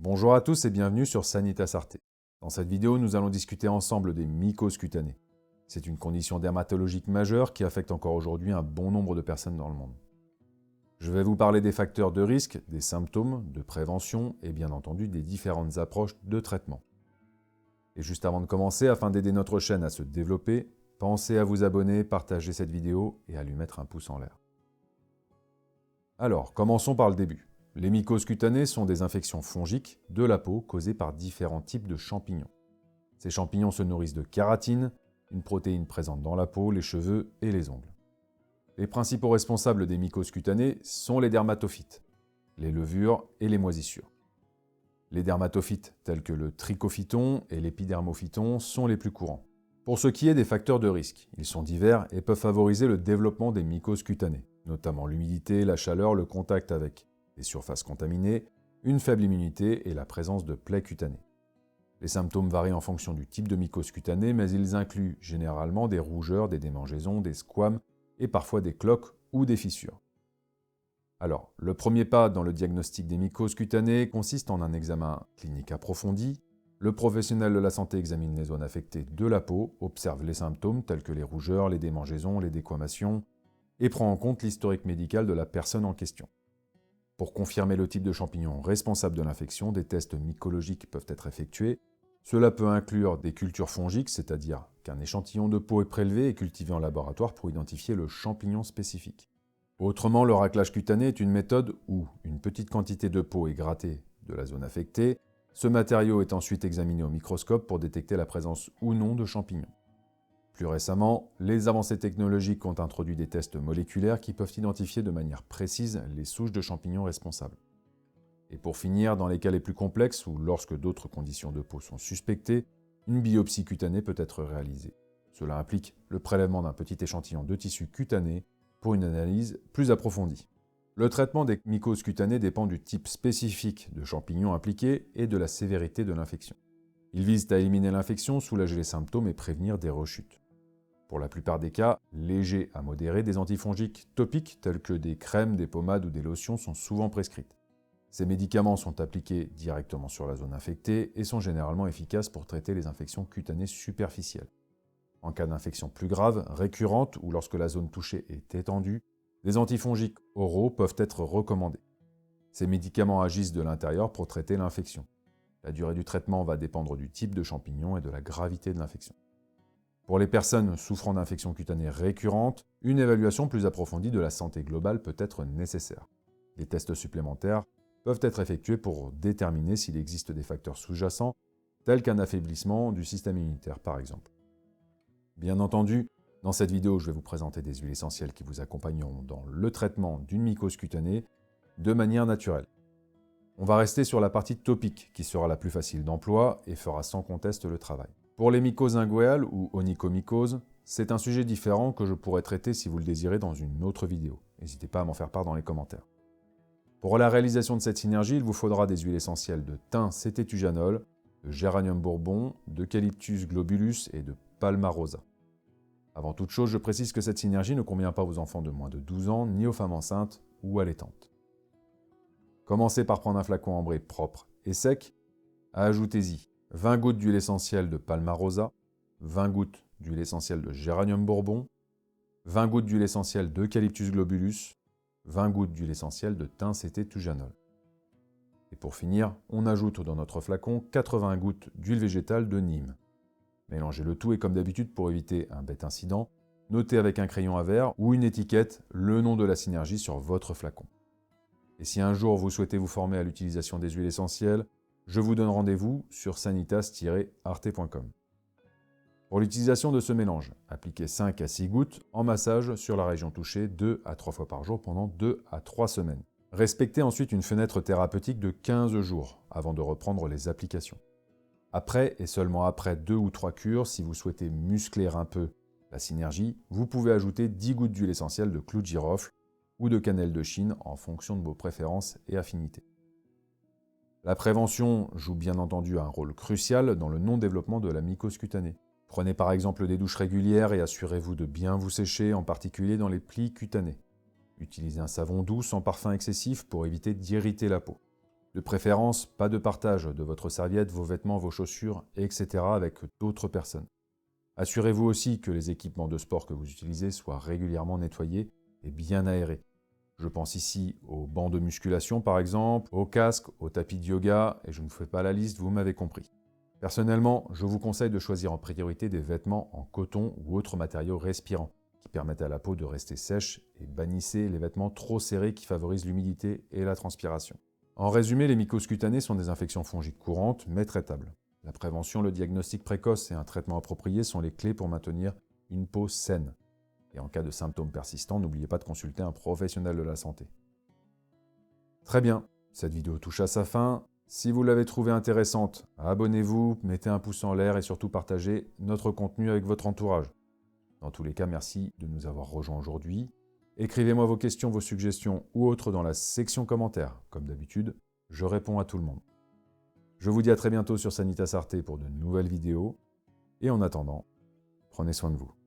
Bonjour à tous et bienvenue sur Sanitas Arte. Dans cette vidéo, nous allons discuter ensemble des mycoses cutanées. C'est une condition dermatologique majeure qui affecte encore aujourd'hui un bon nombre de personnes dans le monde. Je vais vous parler des facteurs de risque, des symptômes, de prévention et bien entendu des différentes approches de traitement. Et juste avant de commencer, afin d'aider notre chaîne à se développer, pensez à vous abonner, partager cette vidéo et à lui mettre un pouce en l'air. Alors, commençons par le début. Les mycoses cutanées sont des infections fongiques de la peau causées par différents types de champignons. Ces champignons se nourrissent de kératine, une protéine présente dans la peau, les cheveux et les ongles. Les principaux responsables des mycoses cutanées sont les dermatophytes, les levures et les moisissures. Les dermatophytes tels que le trichophyton et l'épidermophyton sont les plus courants. Pour ce qui est des facteurs de risque, ils sont divers et peuvent favoriser le développement des mycoses cutanées, notamment l'humidité, la chaleur, le contact avec des surfaces contaminées, une faible immunité et la présence de plaies cutanées. Les symptômes varient en fonction du type de mycose cutanée, mais ils incluent généralement des rougeurs, des démangeaisons, des squames et parfois des cloques ou des fissures. Alors, le premier pas dans le diagnostic des mycoses cutanées consiste en un examen clinique approfondi. Le professionnel de la santé examine les zones affectées de la peau, observe les symptômes tels que les rougeurs, les démangeaisons, les déquamations, et prend en compte l'historique médical de la personne en question. Pour confirmer le type de champignon responsable de l'infection, des tests mycologiques peuvent être effectués. Cela peut inclure des cultures fongiques, c'est-à-dire qu'un échantillon de peau est prélevé et cultivé en laboratoire pour identifier le champignon spécifique. Autrement, le raclage cutané est une méthode où une petite quantité de peau est grattée de la zone affectée. Ce matériau est ensuite examiné au microscope pour détecter la présence ou non de champignons. Plus récemment, les avancées technologiques ont introduit des tests moléculaires qui peuvent identifier de manière précise les souches de champignons responsables. Et pour finir, dans les cas les plus complexes ou lorsque d'autres conditions de peau sont suspectées, une biopsie cutanée peut être réalisée. Cela implique le prélèvement d'un petit échantillon de tissu cutané pour une analyse plus approfondie. Le traitement des mycoses cutanées dépend du type spécifique de champignon impliqué et de la sévérité de l'infection. Ils visent à éliminer l'infection, soulager les symptômes et prévenir des rechutes. Pour la plupart des cas, légers à modérés, des antifongiques topiques tels que des crèmes, des pommades ou des lotions sont souvent prescrites. Ces médicaments sont appliqués directement sur la zone infectée et sont généralement efficaces pour traiter les infections cutanées superficielles. En cas d'infection plus grave, récurrente ou lorsque la zone touchée est étendue, des antifongiques oraux peuvent être recommandés. Ces médicaments agissent de l'intérieur pour traiter l'infection. La durée du traitement va dépendre du type de champignon et de la gravité de l'infection. Pour les personnes souffrant d'infections cutanées récurrentes, une évaluation plus approfondie de la santé globale peut être nécessaire. Des tests supplémentaires peuvent être effectués pour déterminer s'il existe des facteurs sous-jacents, tels qu'un affaiblissement du système immunitaire par exemple. Bien entendu, dans cette vidéo, je vais vous présenter des huiles essentielles qui vous accompagneront dans le traitement d'une mycose cutanée de manière naturelle. On va rester sur la partie topique, qui sera la plus facile d'emploi et fera sans conteste le travail. Pour les mycoses inguéales ou onychomycoses, c'est un sujet différent que je pourrais traiter si vous le désirez dans une autre vidéo. N'hésitez pas à m'en faire part dans les commentaires. Pour la réalisation de cette synergie, il vous faudra des huiles essentielles de thym cététujanol, de géranium bourbon, d'eucalyptus globulus et de palmarosa. Avant toute chose, je précise que cette synergie ne convient pas aux enfants de moins de 12 ans, ni aux femmes enceintes ou allaitantes. Commencez par prendre un flacon ambré propre et sec. Ajoutez-y 20 gouttes d'huile essentielle de palmarosa, 20 gouttes d'huile essentielle de géranium bourbon, 20 gouttes d'huile essentielle d'eucalyptus globulus, 20 gouttes d'huile essentielle de thym cététujanol. Et pour finir, on ajoute dans notre flacon 80 gouttes d'huile végétale de Nîmes. Mélangez le tout et comme d'habitude pour éviter un bête incident, notez avec un crayon à verre ou une étiquette le nom de la synergie sur votre flacon. Et si un jour vous souhaitez vous former à l'utilisation des huiles essentielles, je vous donne rendez-vous sur sanitas-arte.com. Pour l'utilisation de ce mélange, appliquez 5 à 6 gouttes en massage sur la région touchée 2 à 3 fois par jour pendant 2 à 3 semaines. Respectez ensuite une fenêtre thérapeutique de 15 jours avant de reprendre les applications. Après, et seulement après 2 ou 3 cures, si vous souhaitez muscler un peu la synergie, vous pouvez ajouter 10 gouttes d'huile essentielle de clou de girofle ou de cannelle de Chine en fonction de vos préférences et affinités. La prévention joue bien entendu un rôle crucial dans le non-développement de la mycose cutanée. Prenez par exemple des douches régulières et assurez-vous de bien vous sécher, en particulier dans les plis cutanés. Utilisez un savon doux sans parfum excessif pour éviter d'irriter la peau. De préférence, pas de partage de votre serviette, vos vêtements, vos chaussures, etc. avec d'autres personnes. Assurez-vous aussi que les équipements de sport que vous utilisez soient régulièrement nettoyés et bien aérés. Je pense ici aux bancs de musculation par exemple, aux casques, aux tapis de yoga, et je ne vous fais pas la liste, vous m'avez compris. Personnellement, je vous conseille de choisir en priorité des vêtements en coton ou autres matériaux respirants, qui permettent à la peau de rester sèche, et bannissez les vêtements trop serrés qui favorisent l'humidité et la transpiration. En résumé, les mycoses cutanées sont des infections fongiques courantes, mais traitables. La prévention, le diagnostic précoce et un traitement approprié sont les clés pour maintenir une peau saine. Et en cas de symptômes persistants, n'oubliez pas de consulter un professionnel de la santé. Très bien, cette vidéo touche à sa fin. Si vous l'avez trouvée intéressante, abonnez-vous, mettez un pouce en l'air et surtout partagez notre contenu avec votre entourage. Dans tous les cas, merci de nous avoir rejoints aujourd'hui. Écrivez-moi vos questions, vos suggestions ou autres dans la section commentaires. Comme d'habitude, je réponds à tout le monde. Je vous dis à très bientôt sur Sanitas Arte pour de nouvelles vidéos. Et en attendant, prenez soin de vous.